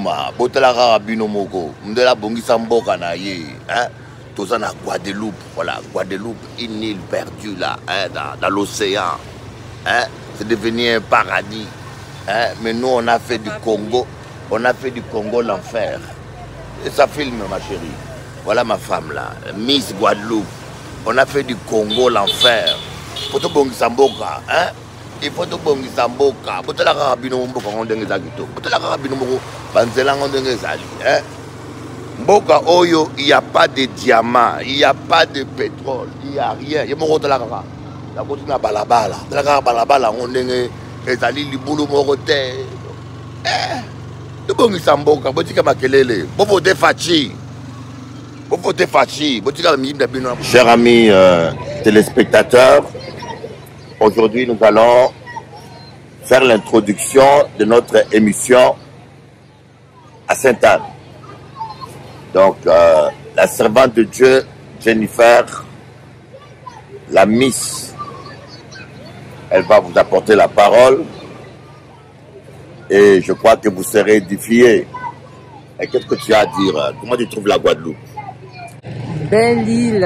Goma, Botelaka Binomoko, Mdela Bongisa Mboka na ye, hein, tout ça na Guadeloupe, voilà, Guadeloupe, une île perdue là, hein, dans l'océan, hein, c'est devenu un paradis, hein, mais nous on a fait du Congo, l'enfer. Et ça filme ma chérie, voilà ma femme là, Miss Guadeloupe, on a fait du Congo l'enfer, pour tout Bongisa Mboka, hein. Il faut que vous Mboka, vous la rabino Mboka on dengue zagito, vous la rabino Mboka, banzela on dengue zali, hein. Mboka Oyo, il n'y a pas de diamants, il n'y a pas de pétrole, il n'y a rien. Il y a mon de la rara, la côte na balabala, la balabala on dengue zali libulu morote. De Bongisa Mboka, vous dites que makelele, vous votez fachi, vous votez fachi, vous dites que mi d'abino. Chers amis téléspectateurs. Aujourd'hui, nous allons faire l'introduction de notre émission à Sainte-Anne. Donc, la servante de Dieu, Jennifer, la Miss, elle va vous apporter la parole et je crois que vous serez édifiés. Et qu'est-ce que tu as à dire? Comment tu trouves la Guadeloupe? Belle île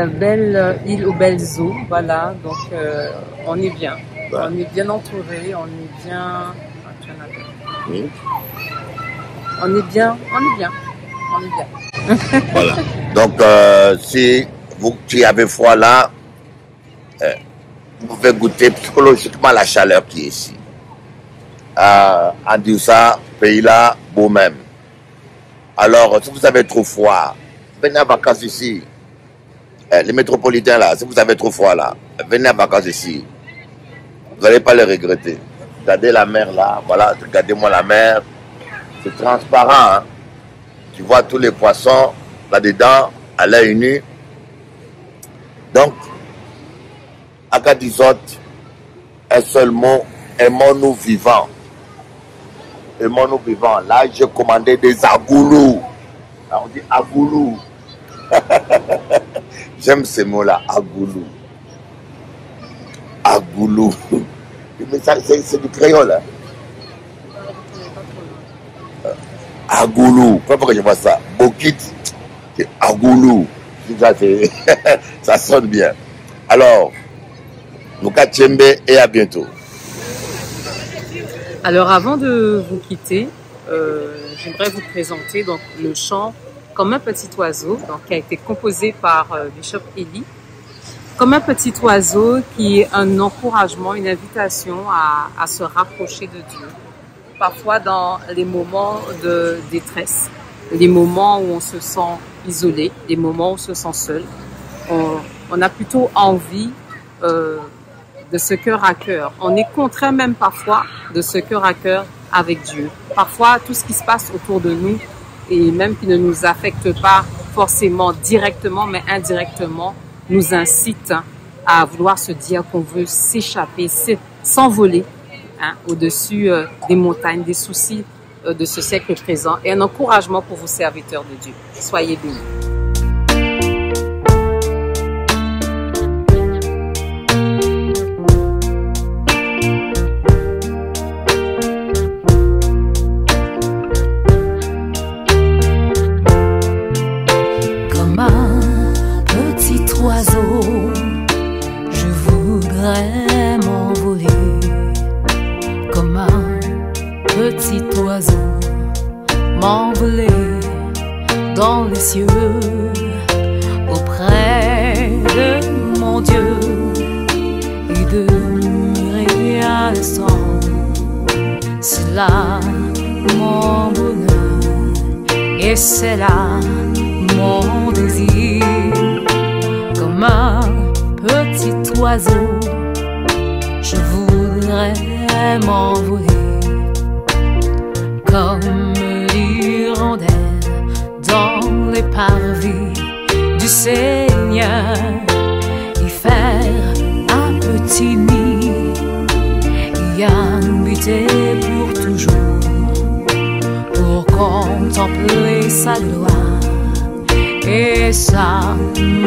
aux belles eaux, voilà, donc on est bien. Ouais. On est bien entouré, on est bien... On est bien. Voilà, donc si vous qui avez froid là, vous pouvez goûter psychologiquement la chaleur qui est ici. En Doussa, pays là, beau même. Alors, si vous avez trop froid, venez en vacances ici. Les métropolitains là, si vous avez trop froid là, venez en vacances ici. Vous n'allez pas le regretter. Regardez la mer là, voilà, regardez-moi la mer. C'est transparent, hein? Tu vois tous les poissons là-dedans, à l'œil nu. Donc, Akadizot, un seul mot, aimons-nous vivants. Aimons-nous vivants. Là, j'ai commandé des agoulous. Là, on dit agoulous. J'aime ces mots-là, agoulou. Agoulou. Mais ça, c'est du créole. Hein? Agoulou. Pourquoi je vois ça? Bokit, c'est agoulou. Ça sonne bien. Alors, Nuka Tchembe et à bientôt. Alors, avant de vous quitter, j'aimerais vous présenter donc, le chant Comme un petit oiseau, donc, qui a été composé par Bishop Eli. Comme un petit oiseau qui est un encouragement, une invitation à se rapprocher de Dieu. Parfois dans les moments de détresse, les moments où on se sent isolé, les moments où on se sent seul, on a plutôt envie de ce cœur à cœur. On est contraint même parfois de ce cœur à cœur avec Dieu. Parfois, tout ce qui se passe autour de nous, et même qui ne nous affecte pas forcément directement, mais indirectement, nous incite à vouloir se dire qu'on veut s'échapper, s'envoler hein, au-dessus des montagnes, des soucis de ce siècle présent, et un encouragement pour vous serviteurs de Dieu. Soyez bénis. M'envoler dans les cieux auprès de mon Dieu et de murmurer à l'instant. C'est là mon bonheur et c'est là mon désir. Comme un petit oiseau, je voudrais m'envoler. Comme l'hirondelle dans les parvis du Seigneur, y faire un petit nid, y habiter pour toujours, pour contempler sa gloire et sa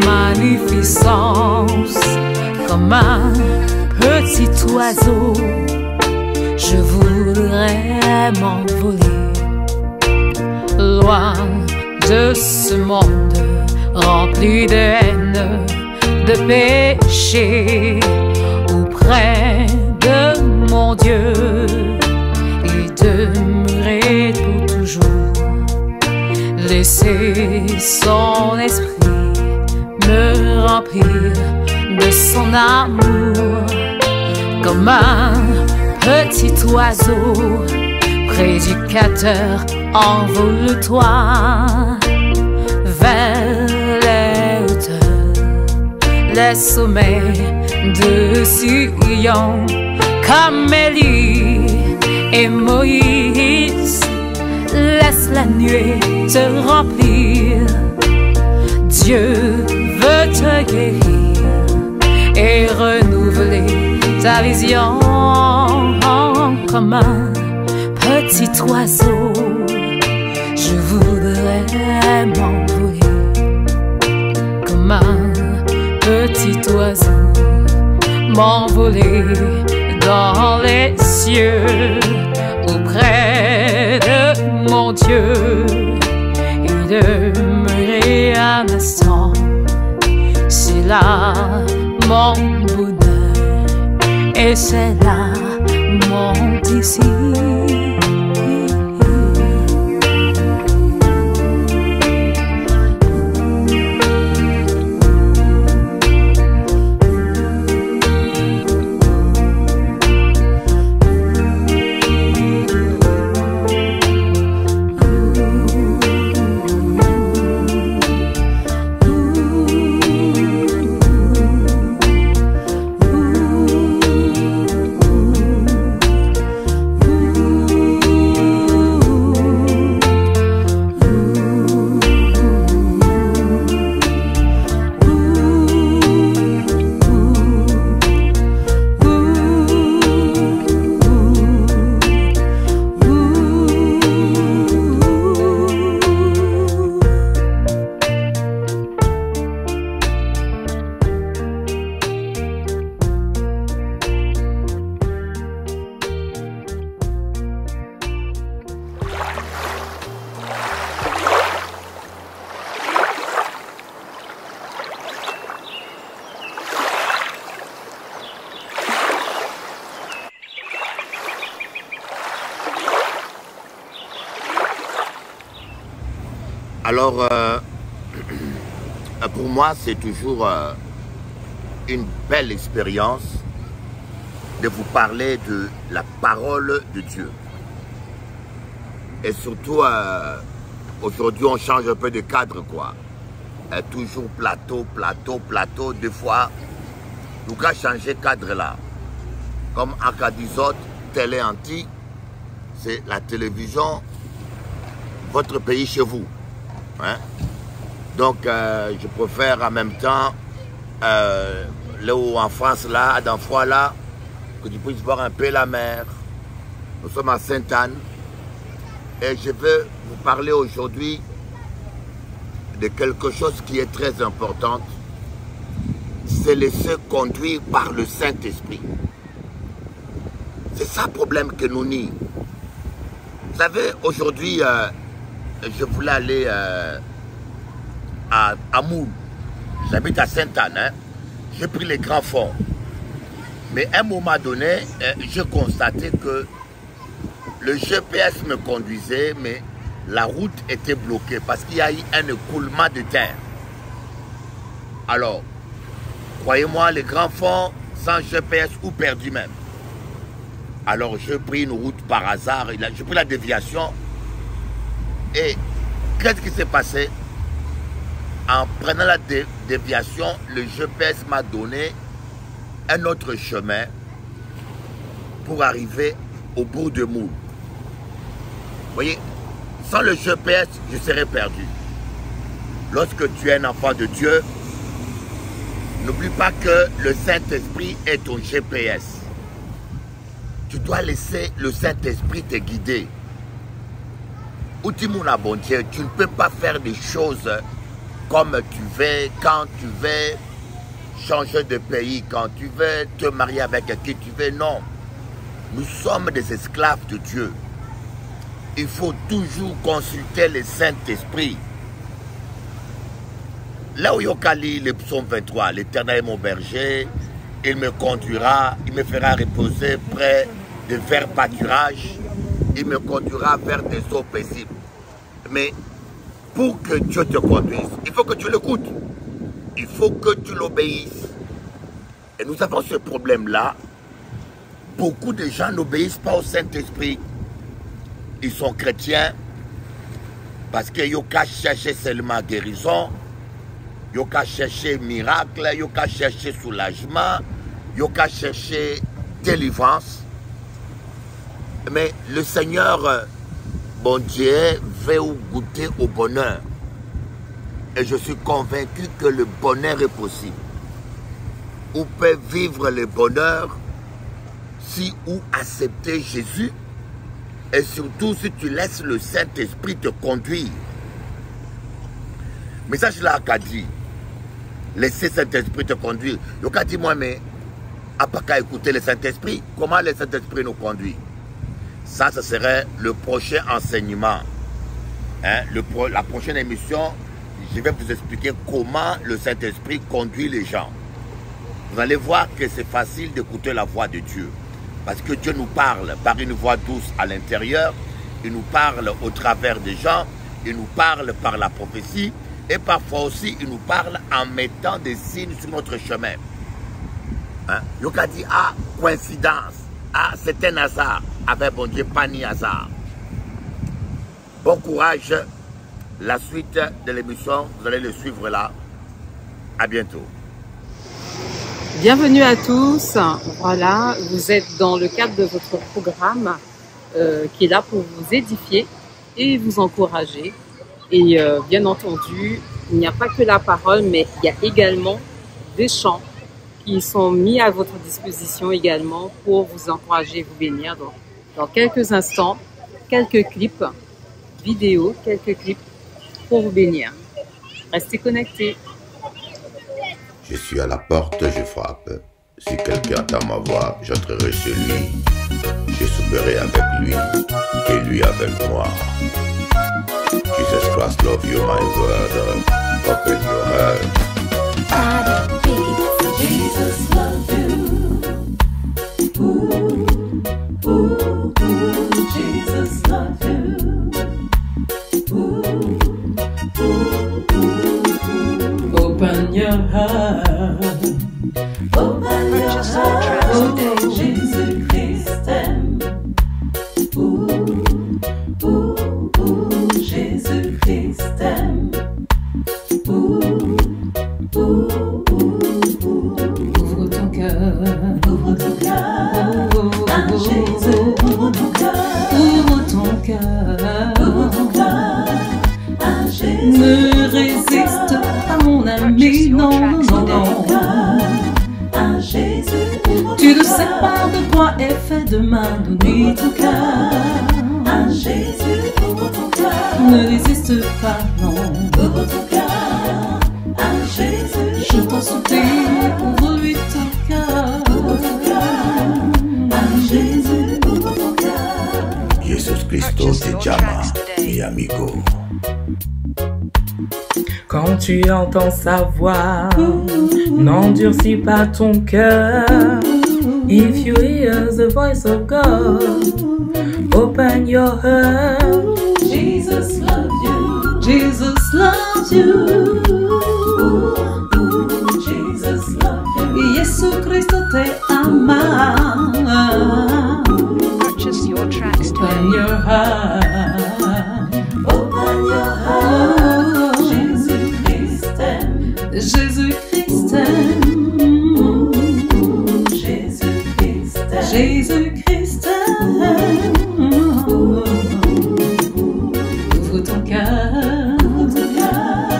magnificence. Comme un petit oiseau, je voudrais m'envoler loin de ce monde rempli de haine, de péché, auprès de mon Dieu, et demeurer pour toujours. Laisser son esprit me remplir de son amour, comme un petit oiseau prédicateur, envole-toi vers les hauteurs, les sommets de Sion, comme Élie et Moïse. Laisse la nuée te remplir, Dieu veut te guérir et renouveler ta vision. Comme un petit oiseau, je voudrais m'envoler. Comme un petit oiseau, m'envoler dans les cieux, auprès de mon Dieu, et demeurer un instant. C'est là mon bonheur, et c'est là mon désir. Alors, pour moi, c'est toujours une belle expérience de vous parler de la parole de Dieu. Et surtout, aujourd'hui, on change un peu de cadre, quoi. Toujours plateau, plateau, plateau. Des fois, nous allons changer de cadre là. Comme en cas d'isot, télé anti, c'est la télévision, votre pays chez vous. Hein? Donc, je préfère en même temps, là où en France, là, dans fois là, que tu puisses voir un peu la mer. Nous sommes à Sainte-Anne. Et je veux vous parler aujourd'hui de quelque chose qui est très important. C'est laisser conduire par le Saint-Esprit. C'est ça le problème que nous nions. Vous savez, aujourd'hui, je voulais aller à Moule. J'habite à Sainte-Anne. Hein? J'ai pris les grands fonds. Mais à un moment donné, j'ai constaté que le GPS me conduisait, mais la route était bloquée parce qu'il y a eu un écoulement de terre. Alors, croyez-moi, les grands fonds, sans GPS ou perdu même. Alors, j'ai pris une route par hasard, j'ai pris la déviation. Et qu'est-ce qui s'est passé? En prenant la déviation, le GPS m'a donné un autre chemin pour arriver au bout de Moule. Vous voyez, sans le GPS, je serais perdu. Lorsque tu es un enfant de Dieu, n'oublie pas que le Saint-Esprit est ton GPS. Tu dois laisser le Saint-Esprit te guider. Outimuna bon Dieu, tu ne peux pas faire des choses comme tu veux, quand tu veux changer de pays, quand tu veux te marier avec qui tu veux. Non, nous sommes des esclaves de Dieu. il faut toujours consulter le Saint-Esprit. Là où Yokali, le psaume 23, l'Éternel est mon berger, il me conduira, il me fera reposer près de verts pâturages, il me conduira vers des eaux paisibles. Mais pour que Dieu te conduise, il faut que tu l'écoutes. Il faut que tu l'obéisses. Et nous avons ce problème-là. Beaucoup de gens n'obéissent pas au Saint-Esprit. Ils sont chrétiens parce qu'ils ont qu'à chercher seulement guérison, ils ont qu'à chercher miracle, ils ont qu'à chercher soulagement, ils ont qu'à chercher délivrance. Mais le Seigneur, bon Dieu, veut goûter au bonheur. Et je suis convaincu que le bonheur est possible. On peut vivre le bonheur si ou accepter Jésus. Et surtout si tu laisses le Saint-Esprit te conduire. Mais ça, je l'ai qu'à dire. Laisser le Saint-Esprit te conduire. Je n'ai dit moi, mais à part qu'à écouter le Saint-Esprit, comment le Saint-Esprit nous conduit? Ça, ce serait le prochain enseignement. Hein? La prochaine émission, je vais vous expliquer comment le Saint-Esprit conduit les gens. Vous allez voir que c'est facile d'écouter la voix de Dieu. Parce que Dieu nous parle par une voix douce à l'intérieur, il nous parle au travers des gens, il nous parle par la prophétie, et parfois aussi il nous parle en mettant des signes sur notre chemin. Hein? Yoka dit, ah, coïncidence, ah, c'est un hasard, avec bon Dieu, pas ni hasard. Bon courage, la suite de l'émission, vous allez le suivre là. À bientôt. Bienvenue à tous. Voilà, vous êtes dans le cadre de votre programme qui est là pour vous édifier et vous encourager. Et bien entendu, il n'y a pas que la parole, mais il y a également des chants qui sont mis à votre disposition également pour vous encourager et vous bénir. Donc, dans quelques instants, quelques clips vidéo, quelques clips pour vous bénir. Restez connectés. Je suis à la porte, je frappe. Si quelqu'un entend ma voix, j'entrerai chez lui. Je souperai avec lui et lui avec moi. Jesus Christ love you, my brother. Open your heart. Jesus love you. Ooh, ooh, ooh. Jesus love you. Ooh, ooh, ooh. Open your heart. Open your heart. Oh, Jesus Christ aime. Ooh, ooh, ooh. Jesus Christ aime. Ooh, ooh, ooh. Ouvre ton cœur. Ouvre ton cœur. Ah, Jésus, ouvre ton cœur. Ouvre ton cœur. Ouvre ton cœur. Ah, Jésus. Ne résiste pas, mon ami. Non, non, non. Ah, Jésus, tu ne sais pas de quoi est fait demain. Donne ton cœur. Ah, Jésus, ouvre ton cœur. Ne résiste pas, non. Ouvre ton cœur. Ah, Jésus, je t'en supplie. Ouvre-lui ton cœur. Ouvre ton cœur. Ah, Jésus, ouvre ton cœur. Jesus Cristo te llama, mi amigo. Quand tu entends sa voix, n'endurcis pas ton cœur. If you hear the voice of God, open your heart. Jesus loves you. Jesus loves you. Jesus loves you. Yesu Cristo te ama. Purchase your tracks Open today. your heart. Open your heart. Jésus Christ aime. Jésus Christ aime. Jésus Christ aime. Jésus Christ aime. Ouvre ton cœur. Ouvre ton cœur.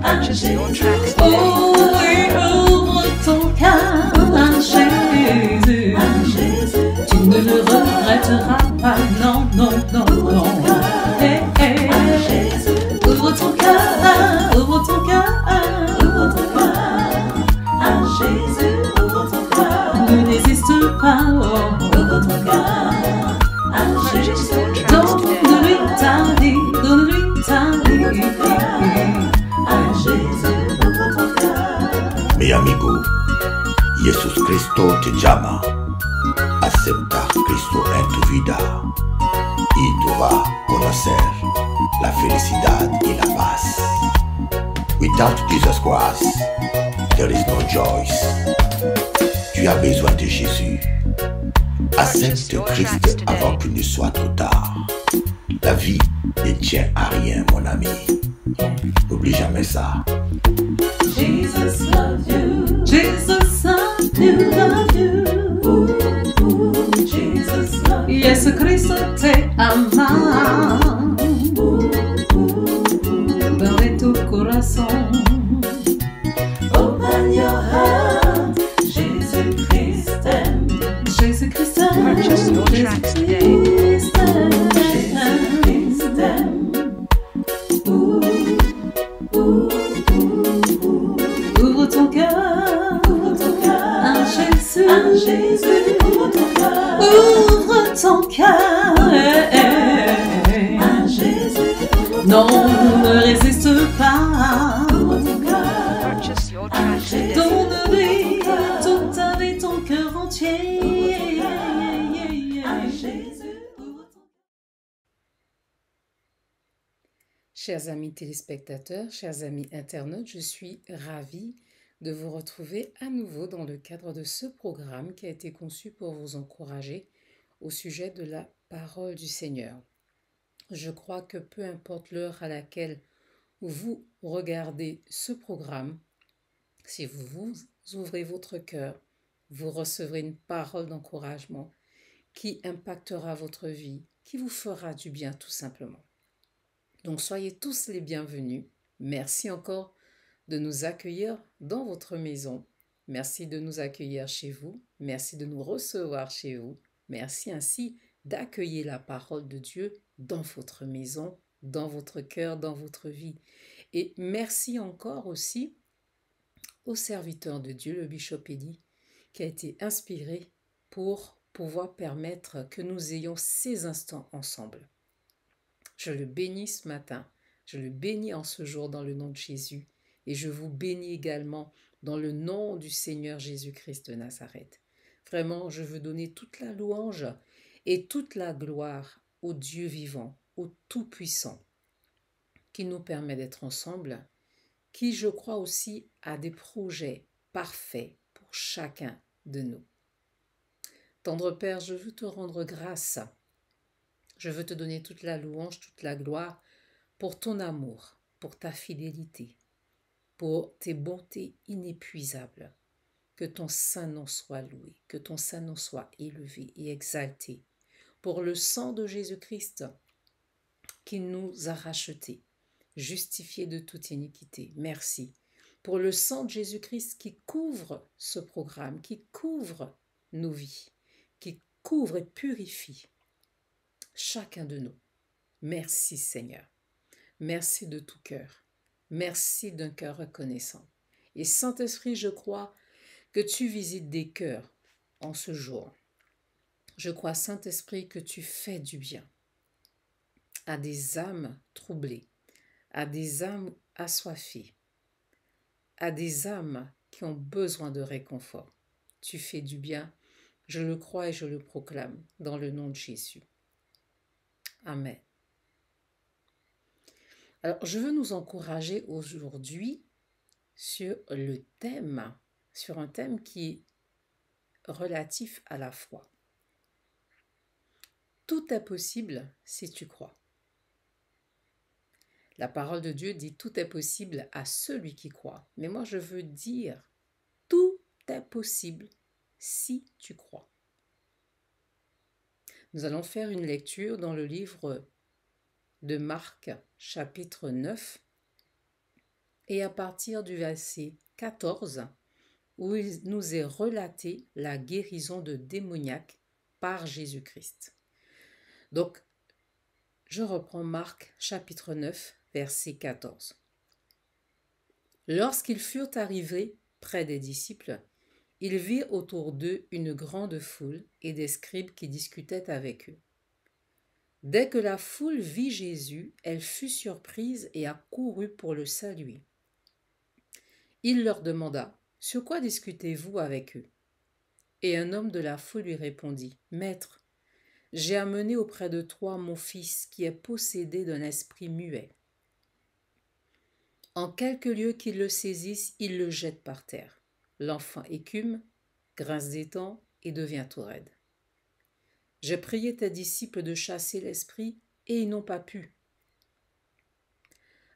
Purchase your tracks Oh today. oui, ouvre ton cœur à Jésus. Tu ne le regretteras pas, non, non, non, non. Hey, hey. Ouvre ton cœur, ouvre ton cœur, ouvre ton cœur. À Jésus, ouvre ton cœur. Ne résiste pas, oh. Ouvre ton cœur. À Jésus, donne-lui Cristo te llama. Acepta Cristo en tu vida y tú vas a conocer la felicidad y la paz. Without Jesus Christ, there is no joy. Tu as besoin de Jésus. Accepte Christ avant qu'il ne soit trop tard. La vie ne tient à rien, mon ami. N'oublie jamais ça. Jesus loves you. Jesus loves you. Jesus loves you. Yesu Cristo te ama. Dans tu corazón. Open your heart. Jesus Christ aime. Jesus Christ aime. Purchase your tracks today. Jesus Christ aime. Ouvre ton cœur, à Jésus, ouvre ton cœur, à Jésus, non, ne résiste pas, Purchase your tracks today. ton vie, toute ta vie, ton cœur entier, à Jésus, ouvre ton cœur. Chers amis téléspectateurs, chers amis internautes, je suis ravie de vous retrouver à nouveau dans le cadre de ce programme qui a été conçu pour vous encourager au sujet de la parole du Seigneur. Je crois que peu importe l'heure à laquelle vous regardez ce programme, si vous ouvrez votre cœur, vous recevrez une parole d'encouragement qui impactera votre vie, qui vous fera du bien tout simplement. Donc soyez tous les bienvenus. Merci encore de nous accueillir dans votre maison. Merci de nous accueillir chez vous. Merci de nous recevoir chez vous. Merci ainsi d'accueillir la parole de Dieu dans votre maison, dans votre cœur, dans votre vie. Et merci encore aussi au serviteur de Dieu, le Bishop Eli, qui a été inspiré pour pouvoir permettre que nous ayons ces instants ensemble. Je le bénis ce matin, je le bénis en ce jour dans le nom de Jésus et je vous bénis également dans le nom du Seigneur Jésus-Christ de Nazareth. Vraiment, je veux donner toute la louange et toute la gloire au Dieu vivant, au Tout-Puissant, qui nous permet d'être ensemble, qui, je crois aussi, a des projets parfaits pour chacun de nous. Tendre Père, je veux te rendre grâce. Je veux te donner toute la louange, toute la gloire pour ton amour, pour ta fidélité, pour tes bontés inépuisables. Que ton saint nom soit loué, que ton saint nom soit élevé et exalté. Pour le sang de Jésus-Christ qui nous a rachetés, justifiés de toute iniquité. Merci. Pour le sang de Jésus-Christ qui couvre ce programme, qui couvre nos vies, qui couvre et purifie chacun de nous. Merci Seigneur. Merci de tout cœur. Merci d'un cœur reconnaissant. Et Saint-Esprit, je crois que tu visites des cœurs en ce jour. Je crois, Saint-Esprit, que tu fais du bien à des âmes troublées, à des âmes assoiffées, à des âmes qui ont besoin de réconfort. Tu fais du bien, je le crois et je le proclame dans le nom de Jésus. Amen. Alors, je veux nous encourager aujourd'hui sur un thème qui est relatif à la foi. Tout est possible si tu crois. La parole de Dieu dit tout est possible à celui qui croit. Mais moi, je veux dire tout est possible si tu crois. Nous allons faire une lecture dans le livre de Marc, chapitre 9, et à partir du verset 14, où il nous est relaté la guérison de démoniaques par Jésus-Christ. Donc, je reprends Marc, chapitre 9, verset 14. Lorsqu'ils furent arrivés près des disciples, ils virent autour d'eux une grande foule et des scribes qui discutaient avec eux. Dès que la foule vit Jésus, elle fut surprise et accourut pour le saluer. Il leur demanda « Sur quoi discutez-vous avec eux ?» Et un homme de la foule lui répondit, « Maître, j'ai amené auprès de toi mon fils qui est possédé d'un esprit muet. En quelque lieu qu'il le saisisse, il le jette par terre. L'enfant écume, grince des dents et devient tout raide. J'ai prié tes disciples de chasser l'esprit et ils n'ont pas pu. »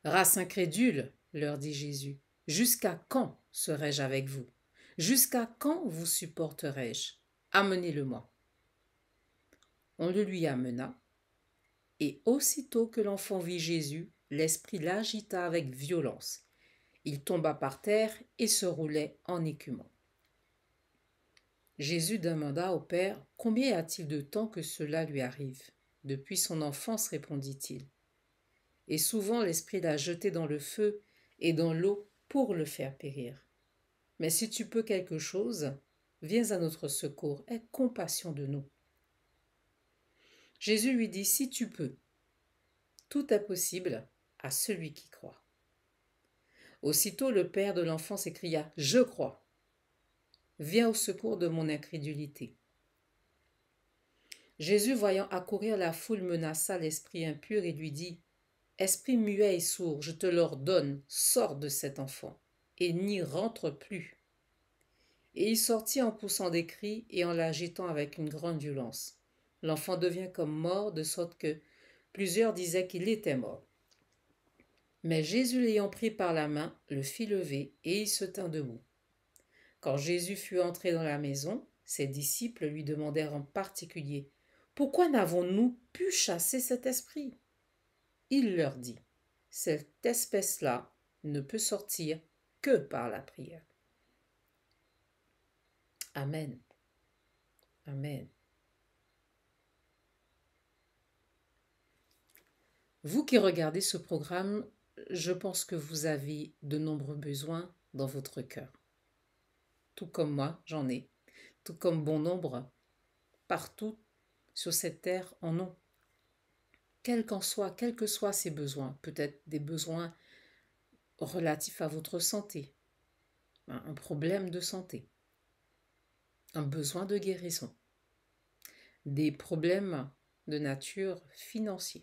« Race incrédule, leur dit Jésus, jusqu'à quand serai-je avec vous? Jusqu'à quand vous supporterai-je? Amenez-le-moi. » On le lui amena, et aussitôt que l'enfant vit Jésus, l'esprit l'agita avec violence. Il tomba par terre et se roulait en écumant. Jésus demanda au Père « Combien y a-t-il de temps que cela lui arrive ?» « Depuis son enfance, répondit-il. Et souvent l'esprit l'a jeté dans le feu et dans l'eau pour le faire périr. Mais si tu peux quelque chose, viens à notre secours, aie compassion de nous. » Jésus lui dit « Si tu peux, tout est possible à celui qui croit. » Aussitôt le père de l'enfant s'écria « Je crois. Viens au secours de mon incrédulité. » Jésus, voyant accourir la foule, menaça l'esprit impur et lui dit « Esprit muet et sourd, je te l'ordonne, sors de cet enfant, et n'y rentre plus. » Et il sortit en poussant des cris et en l'agitant avec une grande violence. L'enfant devient comme mort, de sorte que plusieurs disaient qu'il était mort. Mais Jésus, l'ayant pris par la main, le fit lever, et il se tint debout. Quand Jésus fut entré dans la maison, ses disciples lui demandèrent en particulier « Pourquoi n'avons-nous pu chasser cet esprit ?» Il leur dit « Cette espèce-là ne peut sortir que par la prière. » Amen. Amen. Vous qui regardez ce programme, je pense que vous avez de nombreux besoins dans votre cœur. Tout comme moi, j'en ai. Tout comme bon nombre, partout sur cette terre en ont. Quels que soient ces besoins, peut-être des besoins relatifs à votre santé, un problème de santé, un besoin de guérison, des problèmes de nature financière,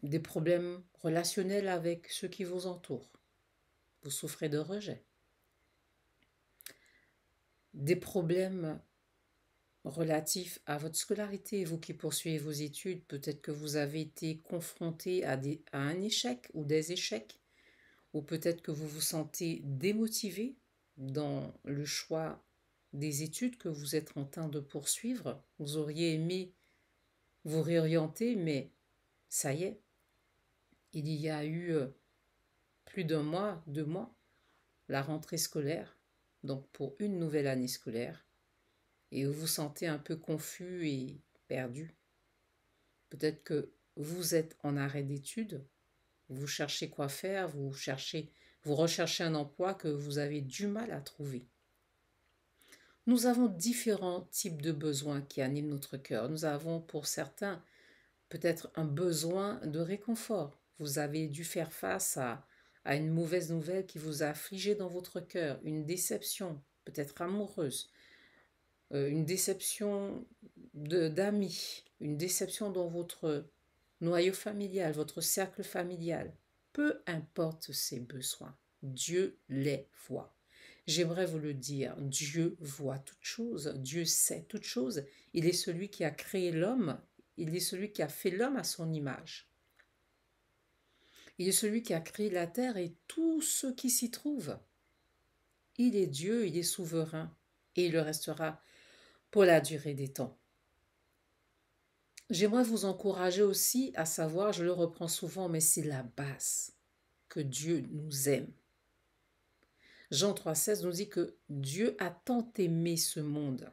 des problèmes relationnels avec ceux qui vous entourent. Vous souffrez de rejet. Des problèmes relatifs à votre scolarité, vous qui poursuivez vos études, peut-être que vous avez été confronté à un échec ou des échecs, ou peut-être que vous vous sentez démotivé dans le choix des études que vous êtes en train de poursuivre. Vous auriez aimé vous réorienter, mais ça y est, il y a eu plus d'un mois, 2 mois, la rentrée scolaire, donc pour une nouvelle année scolaire, et vous vous sentez un peu confus et perdu. Peut-être que vous êtes en arrêt d'études, vous cherchez quoi faire, vous recherchez un emploi que vous avez du mal à trouver. Nous avons différents types de besoins qui animent notre cœur. Nous avons pour certains peut-être un besoin de réconfort. Vous avez dû faire face à une mauvaise nouvelle qui vous a affligé dans votre cœur, une déception, peut-être amoureuse, une déception d'amis, une déception dans votre noyau familial, votre cercle familial. Peu importe ces besoins, Dieu les voit. J'aimerais vous le dire, Dieu voit toutes choses, Dieu sait toutes choses. Il est celui qui a créé l'homme, il est celui qui a fait l'homme à son image. Il est celui qui a créé la terre et tout ce qui s'y trouve. Il est Dieu, il est souverain et il le restera pour la durée des temps. J'aimerais vous encourager aussi à savoir, je le reprends souvent, mais c'est la base, que Dieu nous aime. Jean 3,16 nous dit que Dieu a tant aimé ce monde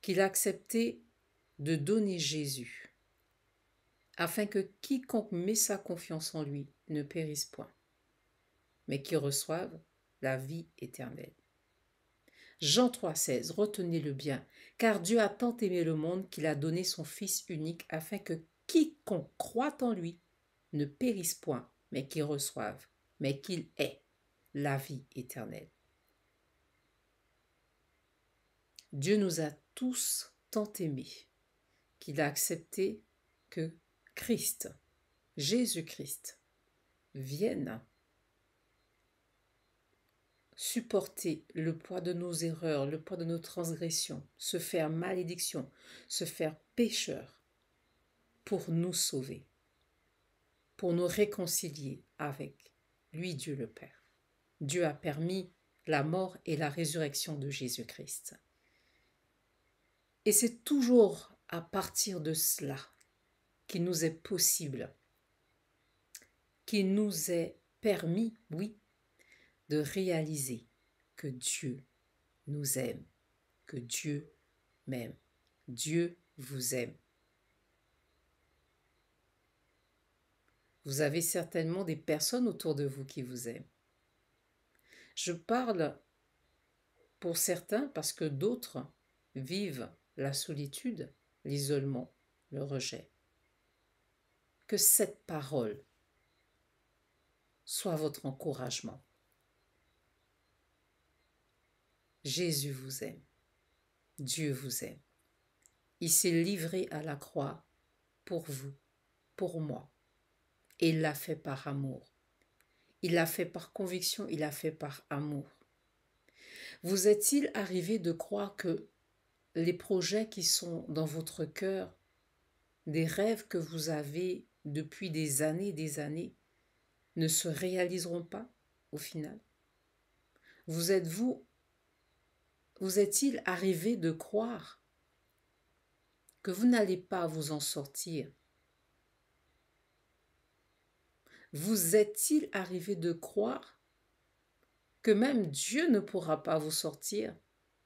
qu'il a accepté de donner Jésus, afin que quiconque met sa confiance en lui ne périsse point, mais qu'il reçoive la vie éternelle. Jean 3,16, retenez-le bien, car Dieu a tant aimé le monde qu'il a donné son Fils unique, afin que quiconque croit en lui ne périsse point, mais qu'il reçoive, mais qu'il ait la vie éternelle. Dieu nous a tous tant aimés qu'il a accepté que Christ, Jésus-Christ, vienne supporter le poids de nos erreurs, le poids de nos transgressions, se faire malédiction, se faire pécheur pour nous sauver, pour nous réconcilier avec lui, Dieu le Père. Dieu a permis la mort et la résurrection de Jésus-Christ. Et c'est toujours à partir de cela qu'il nous est possible, qu'il nous est permis, oui, de réaliser que Dieu nous aime, que Dieu m'aime. Dieu vous aime. Vous avez certainement des personnes autour de vous qui vous aiment. Je parle pour certains parce que d'autres vivent la solitude, l'isolement, le rejet. Que cette parole soit votre encouragement. Jésus vous aime. Dieu vous aime. Il s'est livré à la croix pour vous, pour moi. Et il l'a fait par amour. Il l'a fait par conviction, il l'a fait par amour. Vous est-il arrivé de croire que les projets qui sont dans votre cœur, des rêves que vous avez depuis des années, ne se réaliseront pas au final? Vous est-il arrivé de croire que vous n'allez pas vous en sortir? Vous est-il arrivé de croire que même Dieu ne pourra pas vous sortir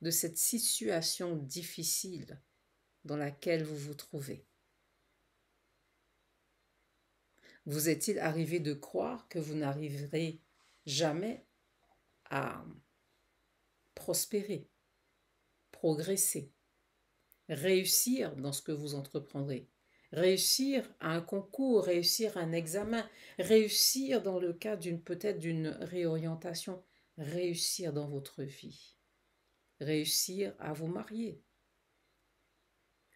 de cette situation difficile dans laquelle vous vous trouvez? Vous est-il arrivé de croire que vous n'arriverez jamais à prospérer, progresser, réussir dans ce que vous entreprendrez, réussir à un concours, réussir à un examen, réussir dans le cas peut-être d'une réorientation, réussir dans votre vie, réussir à vous marier,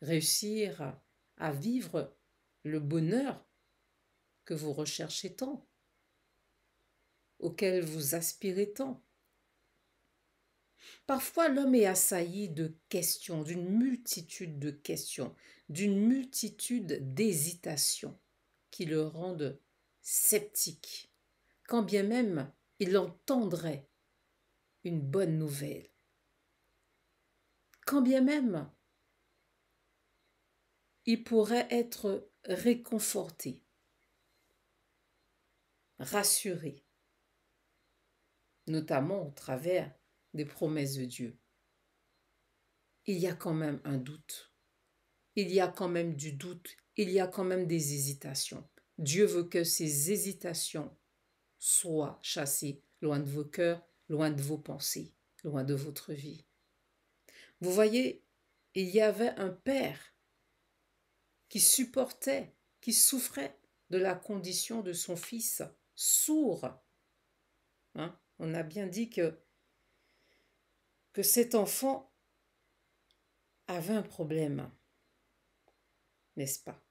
réussir à vivre le bonheur que vous recherchez tant, auquel vous aspirez tant. Parfois, l'homme est assailli de questions, d'une multitude de questions, d'une multitude d'hésitations qui le rendent sceptique, quand bien même il entendrait une bonne nouvelle, quand bien même il pourrait être réconforté, rassuré, notamment au travers des promesses de Dieu. Il y a quand même un doute. Il y a quand même du doute. Il y a quand même des hésitations. Dieu veut que ces hésitations soient chassées loin de vos cœurs, loin de vos pensées, loin de votre vie. Vous voyez, il y avait un père qui supportait, qui souffrait de la condition de son fils sourd. On a bien dit que cet enfant avait un problème, n'est-ce pas?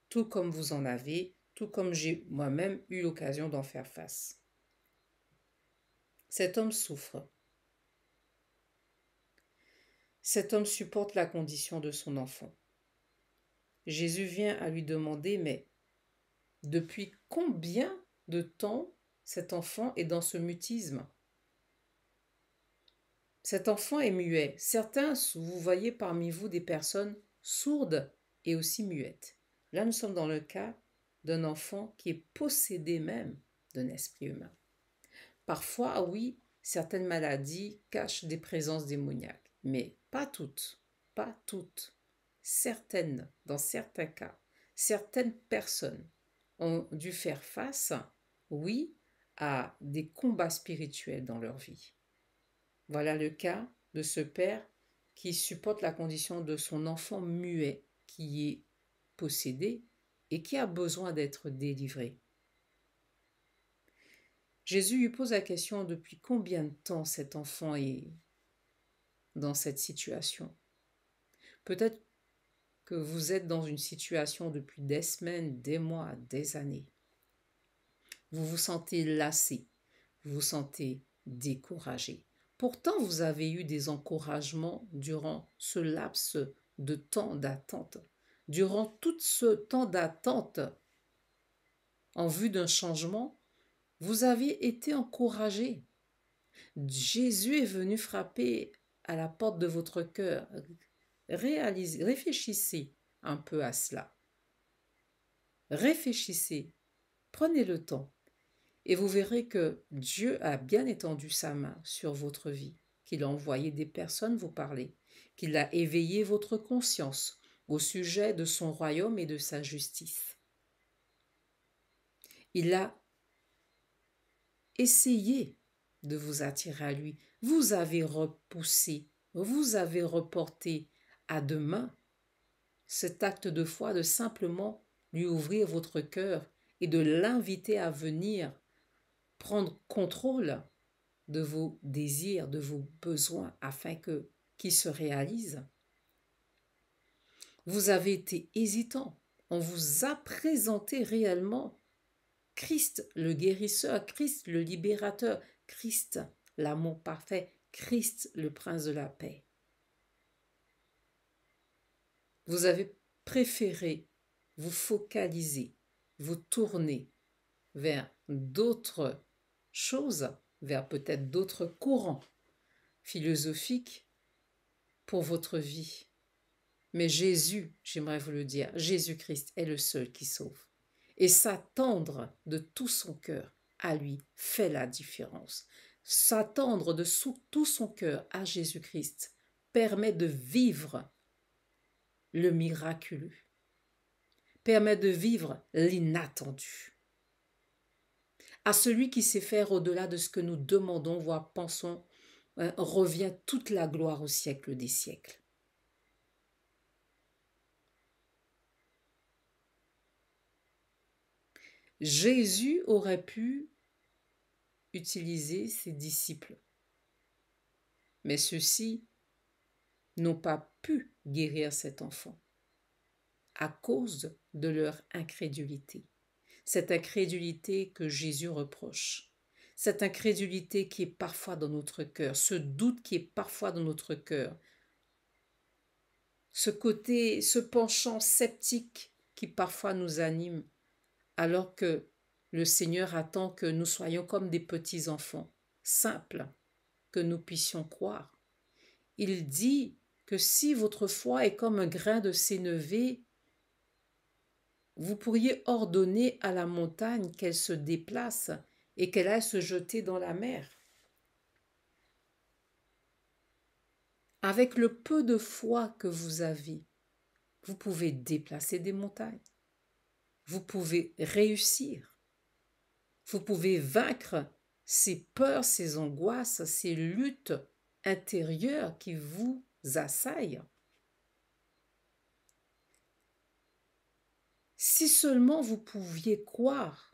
Tout comme vous en avez, tout comme j'ai moi-même eu l'occasion d'en faire face. Cet homme souffre. Cet homme supporte la condition de son enfant. Jésus vient à lui demander, mais depuis combien de temps cet enfant est dans ce mutisme? Cet enfant est muet. Certains, vous voyez parmi vous des personnes sourdes et aussi muettes. Là, nous sommes dans le cas d'un enfant qui est possédé même d'un esprit humain. Parfois, oui, certaines maladies cachent des présences démoniaques, mais pas toutes, pas toutes. Certaines, dans certains cas, certaines personnes ont dû faire face, oui, à des combats spirituels dans leur vie. Voilà le cas de ce père qui supporte la condition de son enfant muet qui est possédé et qui a besoin d'être délivré. Jésus lui pose la question depuis combien de temps cet enfant est dans cette situation. Peut-être que vous êtes dans une situation depuis des semaines, des mois, des années. Vous vous sentez lassé, vous vous sentez découragé. Pourtant, vous avez eu des encouragements durant ce laps de temps d'attente. Durant tout ce temps d'attente, en vue d'un changement, vous avez été encouragé. Jésus est venu frapper à la porte de votre cœur. Réfléchissez un peu à cela. Réfléchissez, prenez le temps et vous verrez que Dieu a bien étendu sa main sur votre vie, qu'il a envoyé des personnes vous parler, qu'il a éveillé votre conscience au sujet de son royaume et de sa justice. Il a essayé de vous attirer à lui. Vous avez repoussé, vous avez reporté à demain cet acte de foi de simplement lui ouvrir votre cœur et de l'inviter à venir prendre contrôle de vos désirs, de vos besoins afin qu'ils se réalisent. Vous avez été hésitant. On vous a présenté réellement Christ le guérisseur, Christ le libérateur, Christ l'amour parfait, Christ le prince de la paix. Vous avez préféré vous focaliser, vous tourner vers d'autres choses, vers peut-être d'autres courants philosophiques pour votre vie. Mais Jésus, j'aimerais vous le dire, Jésus-Christ est le seul qui sauve. Et s'attendre de tout son cœur à lui fait la différence. S'attendre de tout son cœur à Jésus-Christ permet de vivre le miraculeux, permet de vivre l'inattendu. À celui qui sait faire au-delà de ce que nous demandons, voire pensons, revient toute la gloire au siècle des siècles. Jésus aurait pu utiliser ses disciples, mais ceux-ci n'ont pas pu guérir cet enfant à cause de leur incrédulité. Cette incrédulité que Jésus reproche, cette incrédulité qui est parfois dans notre cœur, ce doute qui est parfois dans notre cœur, ce penchant sceptique qui parfois nous anime, alors que le Seigneur attend que nous soyons comme des petits enfants, simples, que nous puissions croire. Il dit que si votre foi est comme un grain de sénévé, vous pourriez ordonner à la montagne qu'elle se déplace et qu'elle aille se jeter dans la mer. Avec le peu de foi que vous avez, vous pouvez déplacer des montagnes. Vous pouvez réussir. Vous pouvez vaincre ces peurs, ces angoisses, ces luttes intérieures qui vous assaillent. Si seulement vous pouviez croire,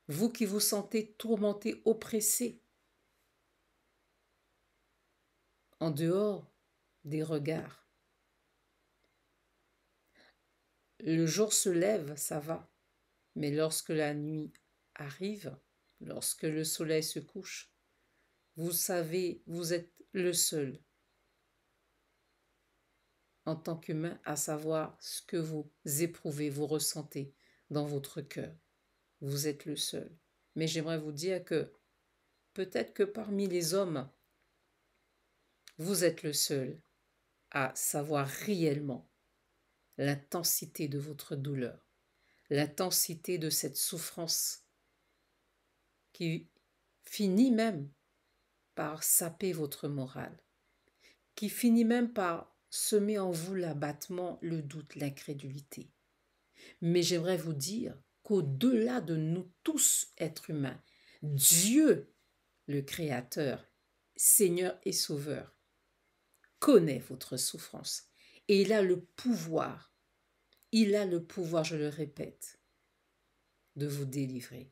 vous qui vous sentez tourmenté, oppressé, en dehors des regards. Le jour se lève, ça va, mais lorsque la nuit arrive, lorsque le soleil se couche, vous savez, vous êtes le seul en tant qu'humain à savoir ce que vous éprouvez, vous ressentez dans votre cœur. Vous êtes le seul. Mais j'aimerais vous dire que peut-être que parmi les hommes, vous êtes le seul à savoir réellement l'intensité de votre douleur, l'intensité de cette souffrance qui finit même par saper votre morale, qui finit même par semer en vous l'abattement, le doute, l'incrédulité. Mais j'aimerais vous dire qu'au-delà de nous tous, êtres humains, Dieu, le Créateur, Seigneur et Sauveur, connaît votre souffrance et il a le pouvoir, je le répète, de vous délivrer.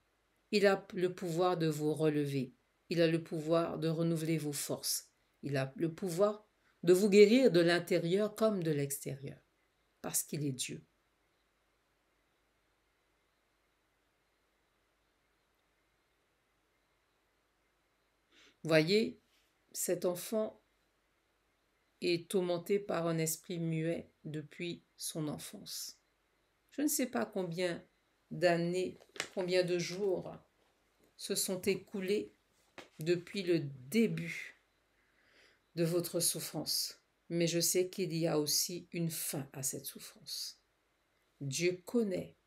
Il a le pouvoir de vous relever. Il a le pouvoir de renouveler vos forces. Il a le pouvoir de vous guérir de l'intérieur comme de l'extérieur, parce qu'il est Dieu. Voyez, cet enfant est tourmenté par un esprit muet depuis son enfance. Je ne sais pas combien d'années, combien de jours se sont écoulés depuis le début de votre souffrance. Mais je sais qu'il y a aussi une fin à cette souffrance. Dieu connaît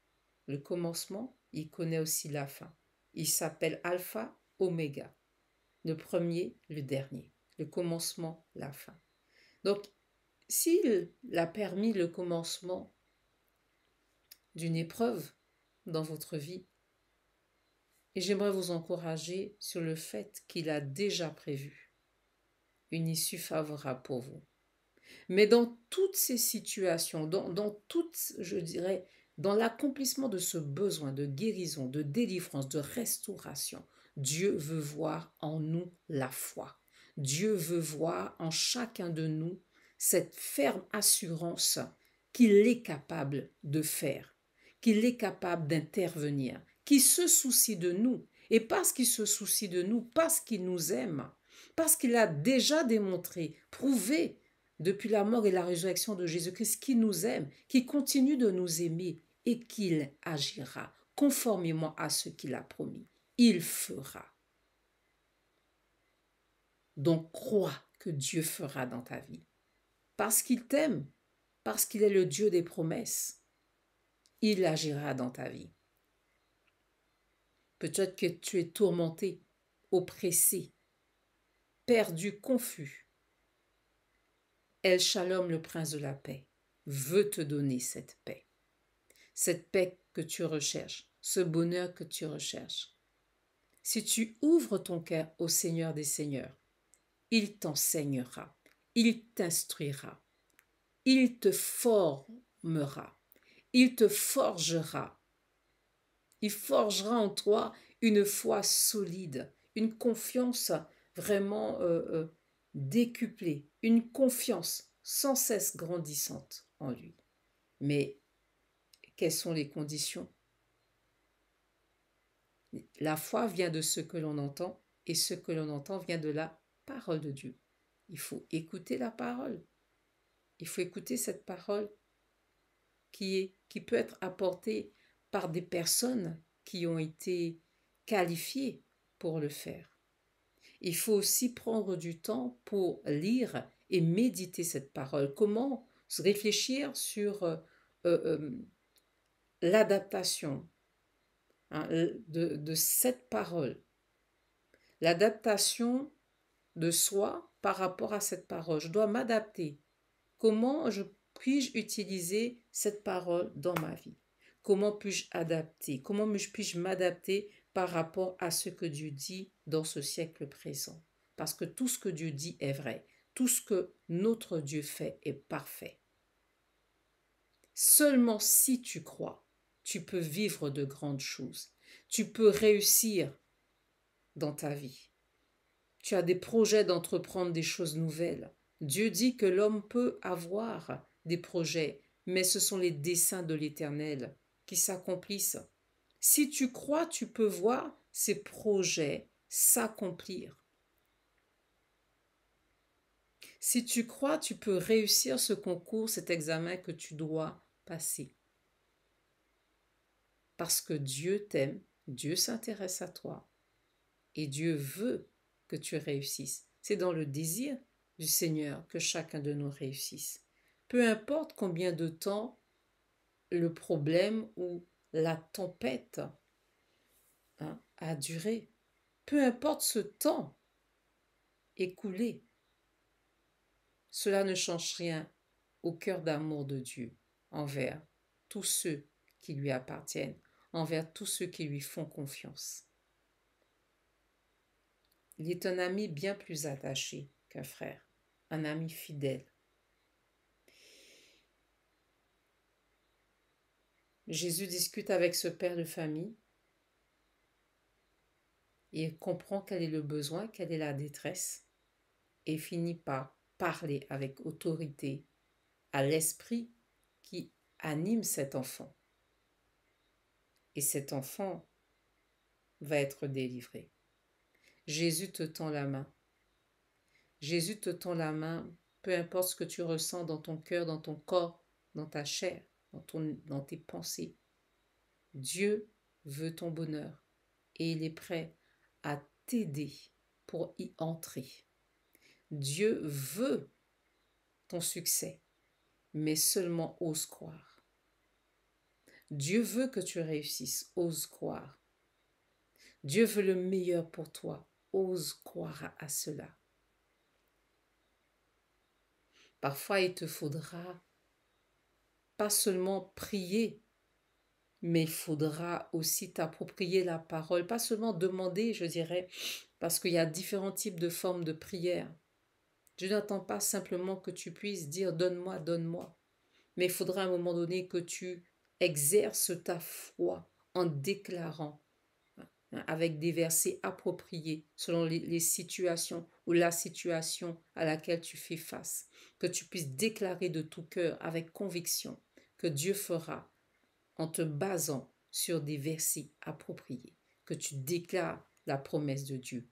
le commencement, il connaît aussi la fin. Il s'appelle Alpha, Oméga. Le premier, le dernier. Le commencement, la fin. Donc, s'il a permis le commencement d'une épreuve dans votre vie, et j'aimerais vous encourager sur le fait qu'il a déjà prévu une issue favorable pour vous. Mais dans toutes ces situations, dans toutes, je dirais, dans l'accomplissement de ce besoin de guérison, de délivrance, de restauration, Dieu veut voir en nous la foi. Dieu veut voir en chacun de nous cette ferme assurance qu'il est capable de faire, qu'il est capable d'intervenir, qu'il se soucie de nous. Et parce qu'il se soucie de nous, parce qu'il nous aime, parce qu'il a déjà démontré, prouvé, depuis la mort et la résurrection de Jésus-Christ, qu'il nous aime, qu'il continue de nous aimer et qu'il agira conformément à ce qu'il a promis. Il fera. Donc crois que Dieu fera dans ta vie. Parce qu'il t'aime, parce qu'il est le Dieu des promesses, il agira dans ta vie. Peut-être que tu es tourmenté, oppressé, perdu, confus. El Shalom, le prince de la paix, veut te donner cette paix. Cette paix que tu recherches, ce bonheur que tu recherches. Si tu ouvres ton cœur au Seigneur des Seigneurs, il t'enseignera, il t'instruira, il te formera, il te forgera. Il forgera en toi une foi solide, une confiance vraiment décuplée, une confiance sans cesse grandissante en lui. Mais quelles sont les conditions? La foi vient de ce que l'on entend et ce que l'on entend vient de la parole de Dieu. Il faut écouter la parole. Il faut écouter cette parole qui peut être apportée par des personnes qui ont été qualifiées pour le faire. Il faut aussi prendre du temps pour lire et méditer cette parole. Comment se réfléchir sur l'adaptation de cette parole. L'adaptation de soi par rapport à cette parole. Je dois m'adapter. Comment puis-je utiliser cette parole dans ma vie? Comment puis-je adapter? Comment puis-je m'adapter par rapport à ce que Dieu dit dans ce siècle présent? Parce que tout ce que Dieu dit est vrai. Tout ce que notre Dieu fait est parfait. Seulement si tu crois, tu peux vivre de grandes choses. Tu peux réussir dans ta vie. Tu as des projets d'entreprendre des choses nouvelles. Dieu dit que l'homme peut avoir des projets, mais ce sont les desseins de l'Éternel qui s'accomplissent. Si tu crois, tu peux voir ces projets s'accomplir. Si tu crois, tu peux réussir ce concours, cet examen que tu dois passer. Parce que Dieu t'aime, Dieu s'intéresse à toi et Dieu veut que tu réussisses. C'est dans le désir du Seigneur que chacun de nous réussisse. Peu importe combien de temps le problème ou la tempête a duré, peu importe ce temps écoulé, cela ne change rien au cœur d'amour de Dieu envers tous ceux qui lui appartiennent, envers tous ceux qui lui font confiance. Il est un ami bien plus attaché qu'un frère, un ami fidèle. Jésus discute avec ce père de famille il comprend quel est le besoin, quelle est la détresse, et finit par parler avec autorité à l'esprit qui anime cet enfant. Et cet enfant va être délivré. Jésus te tend la main. Jésus te tend la main, peu importe ce que tu ressens dans ton cœur, dans ton corps, dans ta chair, dans tes pensées. Dieu veut ton bonheur et il est prêt à t'aider pour y entrer. Dieu veut ton succès, mais seulement ose croire. Dieu veut que tu réussisses, ose croire. Dieu veut le meilleur pour toi, ose croire à cela. Parfois, il te faudra pas seulement prier, mais il faudra aussi t'approprier la parole, pas seulement demander, je dirais, parce qu'il y a différents types de formes de prière. Dieu n'attend pas simplement que tu puisses dire « donne-moi, donne-moi », mais il faudra à un moment donné que tu exerces ta foi en déclarant avec des versets appropriés selon les situations ou la situation à laquelle tu fais face, que tu puisses déclarer de tout cœur avec conviction que Dieu fera en te basant sur des versets appropriés, que tu déclares la promesse de Dieu.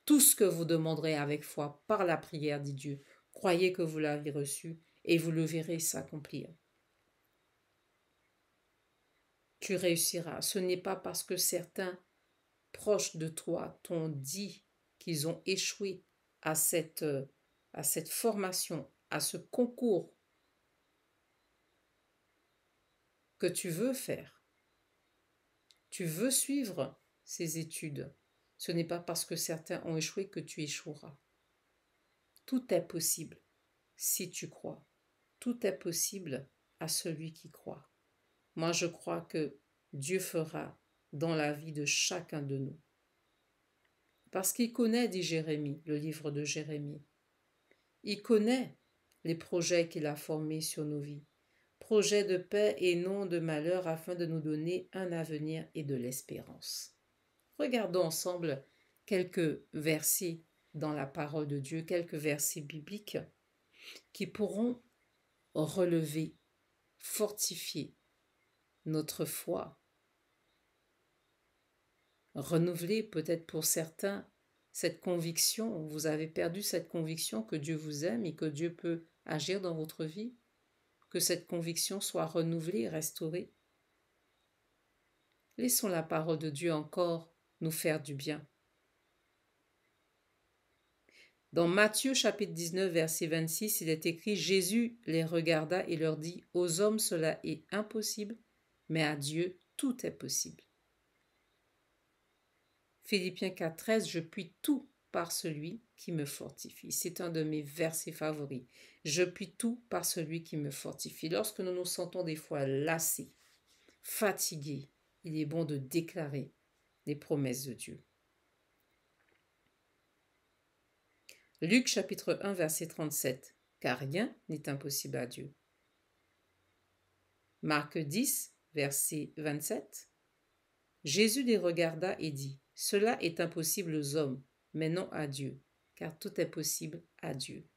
Tout ce que vous demanderez avec foi par la prière, dit Dieu, croyez que vous l'avez reçu et vous le verrez s'accomplir. Tu réussiras. Ce n'est pas parce que certains proches de toi t'ont dit qu'ils ont échoué à cette formation, à ce concours que tu veux faire. Tu veux suivre ces études. Ce n'est pas parce que certains ont échoué que tu échoueras. Tout est possible si tu crois. Tout est possible à celui qui croit. Moi, je crois que Dieu fera dans la vie de chacun de nous. Parce qu'il connaît, dit Jérémie, le livre de Jérémie. Il connaît les projets qu'il a formés sur nos vies. Projets de paix et non de malheur afin de nous donner un avenir et de l'espérance. Regardons ensemble quelques versets dans la parole de Dieu, quelques versets bibliques qui pourront relever, fortifier notre foi, renouveler peut-être pour certains cette conviction, vous avez perdu cette conviction que Dieu vous aime et que Dieu peut agir dans votre vie, que cette conviction soit renouvelée, restaurée. Laissons la parole de Dieu encore nous faire du bien. Dans Matthieu chapitre 19 verset 26, il est écrit « Jésus les regarda et leur dit « Aux hommes cela est impossible, mais à Dieu tout est possible. » Philippiens 4,13 « Je puis tout par celui qui me fortifie. » C'est un de mes versets favoris. « Je puis tout par celui qui me fortifie. » Lorsque nous nous sentons des fois lassés, fatigués, il est bon de déclarer les promesses de Dieu. Luc chapitre 1 verset 37 « Car rien n'est impossible à Dieu. » Marc 10 verset 27 « Jésus les regarda et dit « Cela est impossible aux hommes, mais non à Dieu, car tout est possible à Dieu. »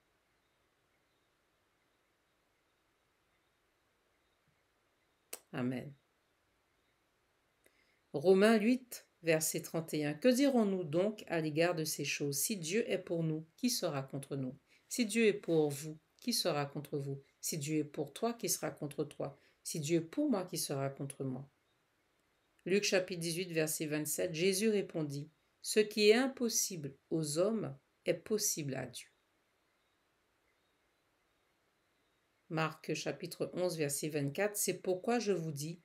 Amen. Romains 8 verset 31. Que dirons-nous donc à l'égard de ces choses? Si Dieu est pour nous, qui sera contre nous? Si Dieu est pour vous, qui sera contre vous? Si Dieu est pour toi, qui sera contre toi? Si Dieu est pour moi, qui sera contre moi? Luc chapitre 18 verset 27. Jésus répondit, « Ce qui est impossible aux hommes est possible à Dieu. » Marc chapitre 11 verset 24. C'est pourquoi je vous dis,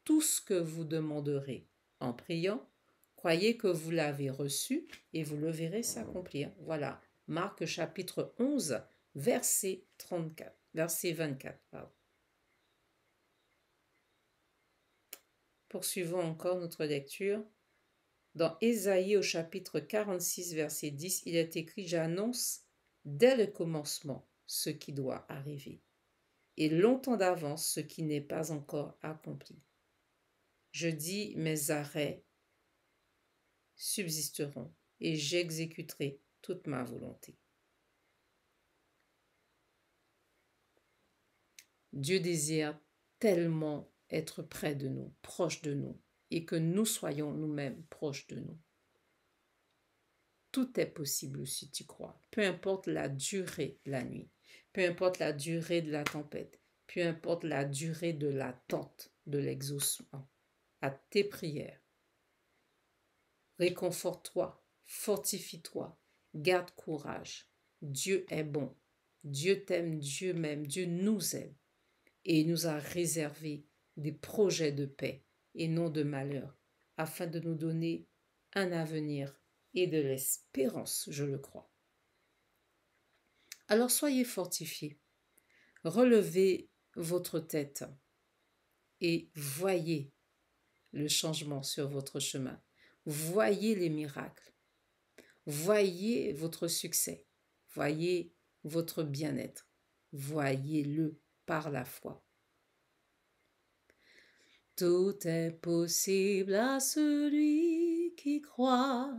tout ce que vous demanderez en priant, croyez que vous l'avez reçu et vous le verrez s'accomplir. Voilà, Marc chapitre 11, verset 24. Pardon. Poursuivons encore notre lecture. Dans Ésaïe au chapitre 46, verset 10, il est écrit « J'annonce dès le commencement ce qui doit arriver, et longtemps d'avance ce qui n'est pas encore accompli. Je dis mes arrêts subsisteront et j'exécuterai toute ma volonté. Dieu désire tellement être près de nous, proche de nous, et que nous soyons nous-mêmes proches de nous. Tout est possible si tu crois, peu importe la durée de la nuit, peu importe la durée de la tempête, peu importe la durée de l'attente de l'exaucement à tes prières. Réconforte-toi, fortifie-toi, garde courage. Dieu est bon, Dieu t'aime, Dieu m'aime, Dieu nous aime et il nous a réservé des projets de paix et non de malheur afin de nous donner un avenir et de l'espérance, je le crois. Alors soyez fortifiés, relevez votre tête et voyez le changement sur votre chemin. Voyez les miracles, voyez votre succès, voyez votre bien-être, voyez-le par la foi. Tout est possible à celui qui croit,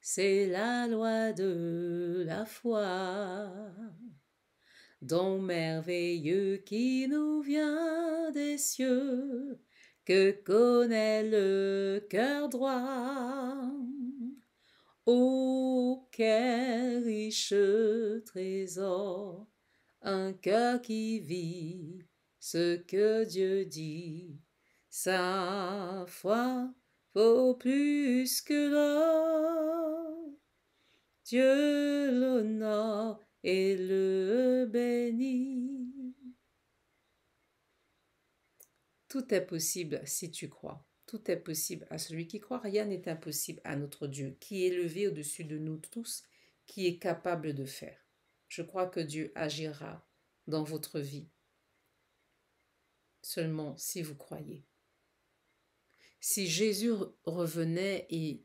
c'est la loi de la foi. Don merveilleux qui nous vient des cieux, que connaît le cœur droit. Ô quel riche trésor, un cœur qui vit ce que Dieu dit. Sa foi vaut plus que l'or. Dieu l'honore et le bénit. Tout est possible si tu crois. Tout est possible à celui qui croit. Rien n'est impossible à notre Dieu, qui est élevé au-dessus de nous tous, qui est capable de faire. Je crois que Dieu agira dans votre vie, seulement si vous croyez. Si Jésus revenait et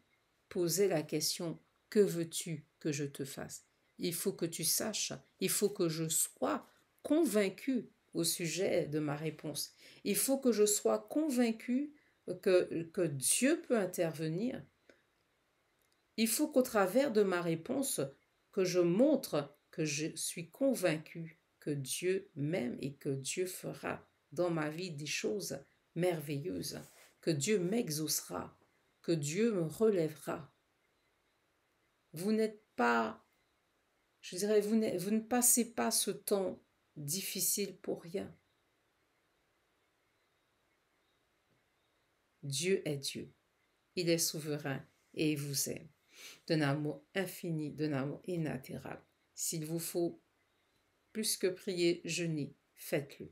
posait la question « Que veux-tu que je te fasse ?» Il faut que tu saches, il faut que je sois convaincu au sujet de ma réponse. Il faut que je sois convaincu que Dieu peut intervenir. Il faut qu'au travers de ma réponse, que je montre que je suis convaincu que Dieu m'aime et que Dieu fera dans ma vie des choses merveilleuses, que Dieu m'exaucera, que Dieu me relèvera. Vous n'êtes pas, je dirais, vous ne passez pas ce temps difficile pour rien. Dieu est Dieu. Il est souverain et il vous aime. D'un amour infini, d'un amour inaltérable. S'il vous faut plus que prier, jeûner, faites-le.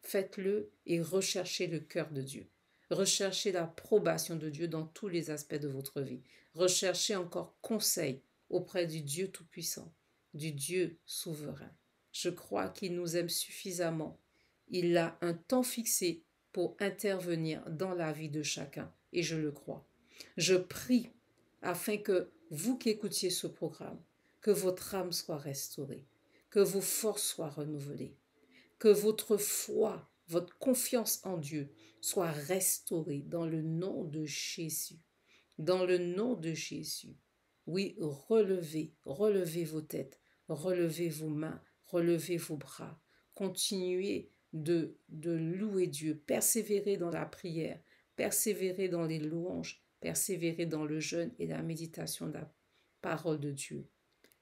Faites-le et recherchez le cœur de Dieu. Recherchez l'approbation de Dieu dans tous les aspects de votre vie. Recherchez encore conseil auprès du Dieu Tout-Puissant, du Dieu souverain. Je crois qu'il nous aime suffisamment. Il a un temps fixé pour intervenir dans la vie de chacun, et je le crois. Je prie afin que vous qui écoutiez ce programme, que votre âme soit restaurée, que vos forces soient renouvelées, que votre foi, votre confiance en Dieu soit restaurée dans le nom de Jésus. Dans le nom de Jésus. Oui, relevez vos têtes, relevez vos mains, relevez vos bras. Continuez de louer Dieu, persévérez dans la prière, persévérez dans les louanges, persévérez dans le jeûne et la méditation de la parole de Dieu.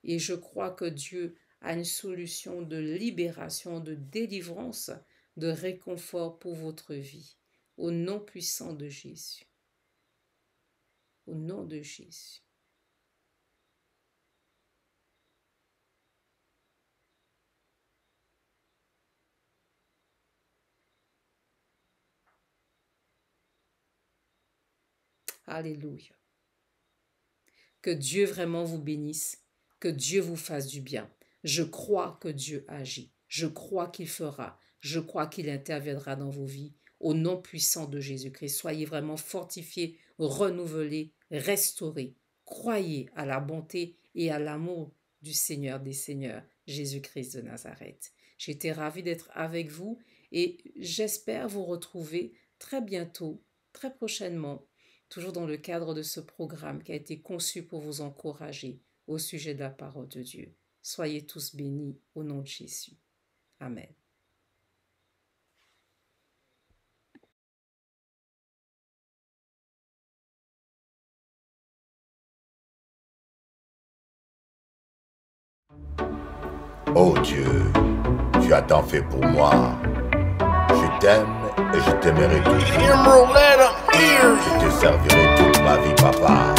Et je crois que Dieu a une solution de libération, de délivrance, de réconfort pour votre vie. Au nom puissant de Jésus. Au nom de Jésus. Alléluia. Que Dieu vraiment vous bénisse, que Dieu vous fasse du bien. Je crois que Dieu agit. Je crois qu'il fera. Je crois qu'il interviendra dans vos vies. Au nom puissant de Jésus-Christ, soyez vraiment fortifiés, renouvelés, restaurés. Croyez à la bonté et à l'amour du Seigneur des Seigneurs, Jésus-Christ de Nazareth. J'étais ravie d'être avec vous et j'espère vous retrouver très bientôt, très prochainement, toujours dans le cadre de ce programme qui a été conçu pour vous encourager au sujet de la parole de Dieu. Soyez tous bénis au nom de Jésus. Amen. Oh Dieu, tu as tant fait pour moi. Je t'aime et je t'aimerai toujours. Je te servirai toute ma vie, papa.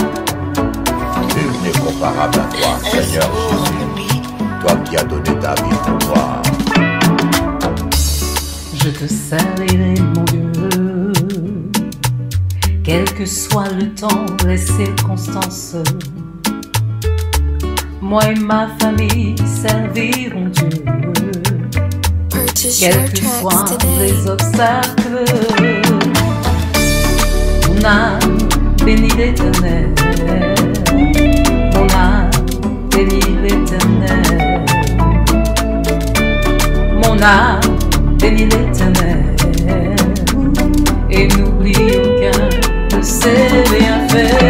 Nul n'est comparable à toi, Seigneur Jésus. Toi qui as donné ta vie pour moi. Je te servirai, mon Dieu, quel que soit le temps, les circonstances. Moi et ma famille serviront Dieu, quels que soient les obstacles. Mon âme bénit l'Éternel, mon âme bénit l'Éternel, mon âme bénit l'Éternel, et n'oublie aucun de ses bienfaits.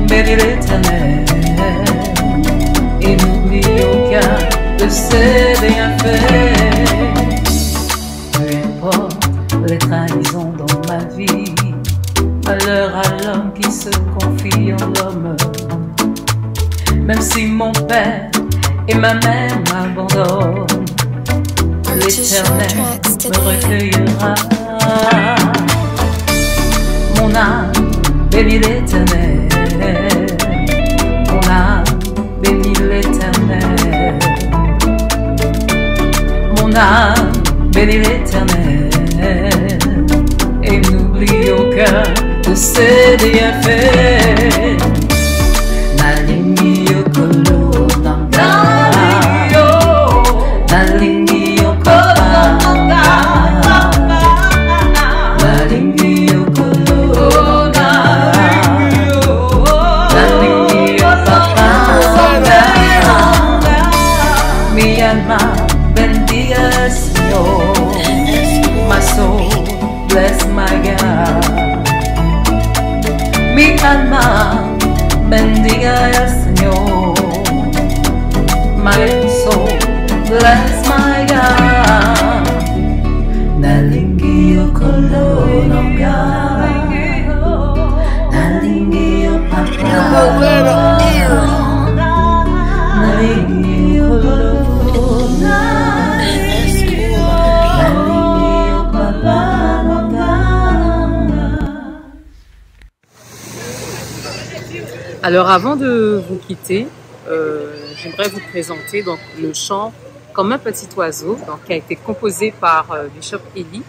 Bénis l'Éternel, et n'oublie aucun de ses bienfaits. Peu importe les trahisons dans ma vie, malheur à l'homme qui se confie en l'homme. Même si mon père et ma mère m'abandonnent, l'Éternel me recueillera. Mon âme bénis l'Éternel, mon âme bénis l'Éternel, mon âme bénis l'Éternel, et n'oublie aucun de ses bienfaits. Nalingi okolo nanga, nalingi okolo nanga, nalingi okolo mi alma bendiga al Señor. My soul bless my God. Mi alma bendiga al Señor. My soul bless my God. Nalingi okolo nanga, nalingi opapa. Alors avant de vous quitter, j'aimerais vous présenter donc le chant Comme un petit oiseau, donc, qui a été composé par Bishop Eli.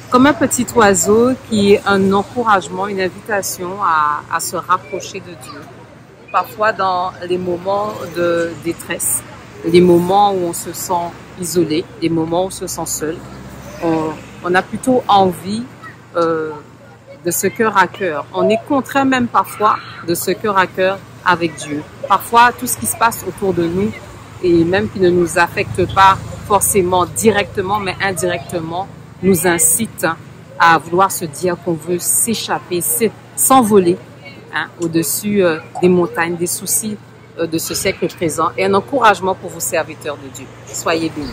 Comme un petit oiseau qui est un encouragement, une invitation à se rapprocher de Dieu. Parfois dans les moments de détresse, les moments où on se sent isolé, les moments où on se sent seul, on a plutôt envie de ce cœur à cœur. On est contraint même parfois de ce cœur à cœur avec Dieu. Parfois, tout ce qui se passe autour de nous, et même qui ne nous affecte pas forcément directement, mais indirectement, nous incite à vouloir se dire qu'on veut s'échapper, s'envoler au-dessus des montagnes, des soucis de ce siècle présent, et un encouragement pour vos serviteurs de Dieu. Soyez bénis.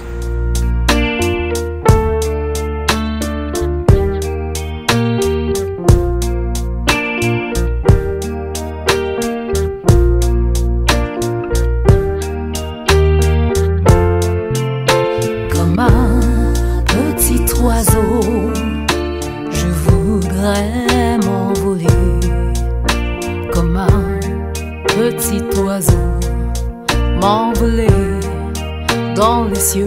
Je voudrais m'envoler comme un petit oiseau, m'envoler dans les cieux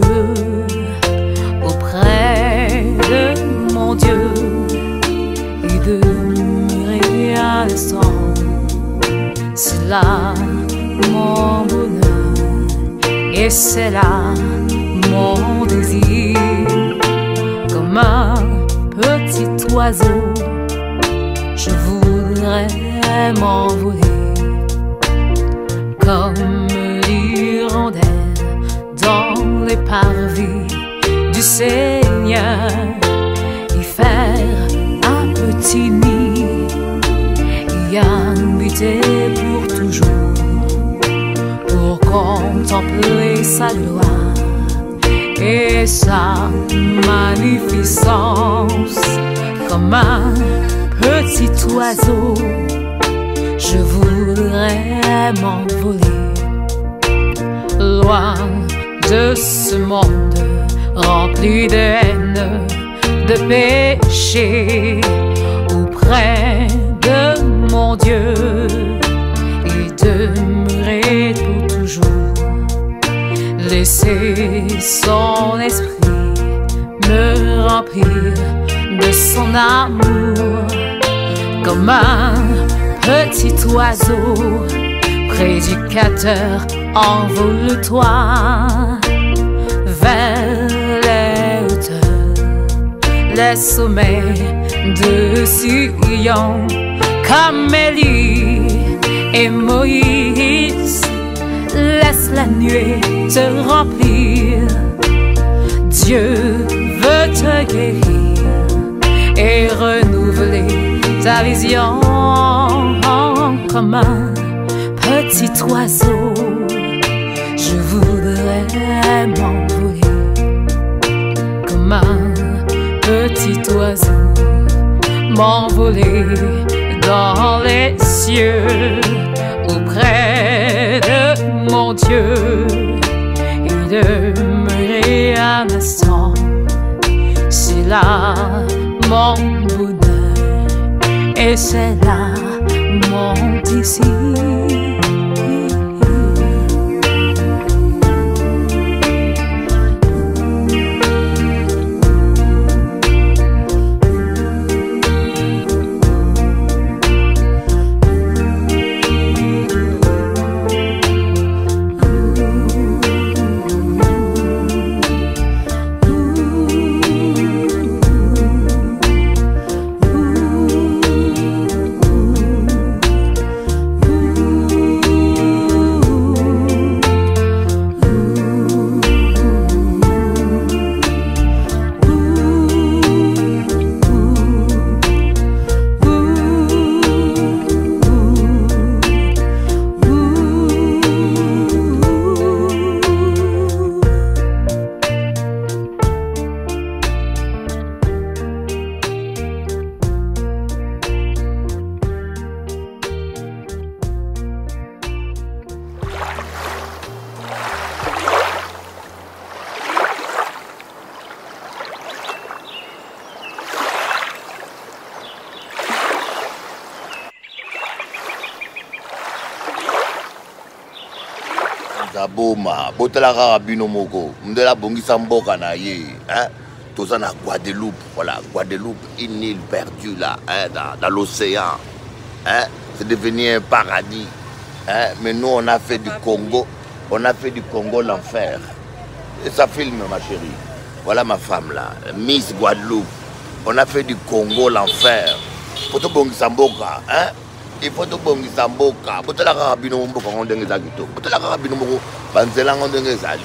auprès de mon Dieu et de l'instant. C'est là mon bonheur et c'est là mon désir. Comme un petit oiseau, je voudrais m'envoler. Comme l'hirondelle dans les parvis du Seigneur, y faire un petit nid, y habiter pour toujours, pour contempler sa gloire et sa magnificence. Comme un petit oiseau, je voudrais m'envoler, loin de ce monde rempli de haine, de péché, auprès de mon Dieu, et demeurer pour toujours. Laisser son esprit me remplir de son amour. Comme un petit oiseau, prédicateur, envole-toi vers les hauteurs, les sommets de Sion. Comme Élie et Moïse, laisse la nuée te remplir. Dieu veut te guérir et renouveler ta vision. Comme un petit oiseau, je voudrais m'envoler. Comme un petit oiseau, m'envoler dans les cieux, auprès de mon Dieu, et demeurer un instant. C'est là mon bonheur et c'est là mon désir. Zaboma, botelaka bino moko, mdela bongisa mboka na ye, toza na Guadeloupe, voilà, Guadeloupe, une île perdue là, dans l'océan, c'est devenu un paradis, mais nous on a fait du Congo, l'enfer, et ça filme ma chérie, voilà ma femme là, Miss Guadeloupe, on a fait du Congo l'enfer, poto bongisa mboka, il faut que bongisa mboka, botelaka bino mboka ndenge za kitoko, botelaka bino moko banzela ndenge zali,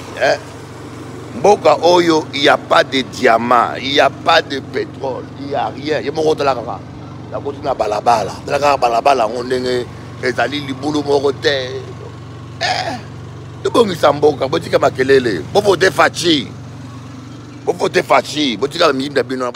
mboka oyo, il y a pas de diamant, il y a pas de pétrole, il y a rien, il y a moko telaka la côté na balabala, telaka balabala ndenge ezali libulu moko te, bongisa mboka, botika makelele, bovote fachi, botika miyimba bino.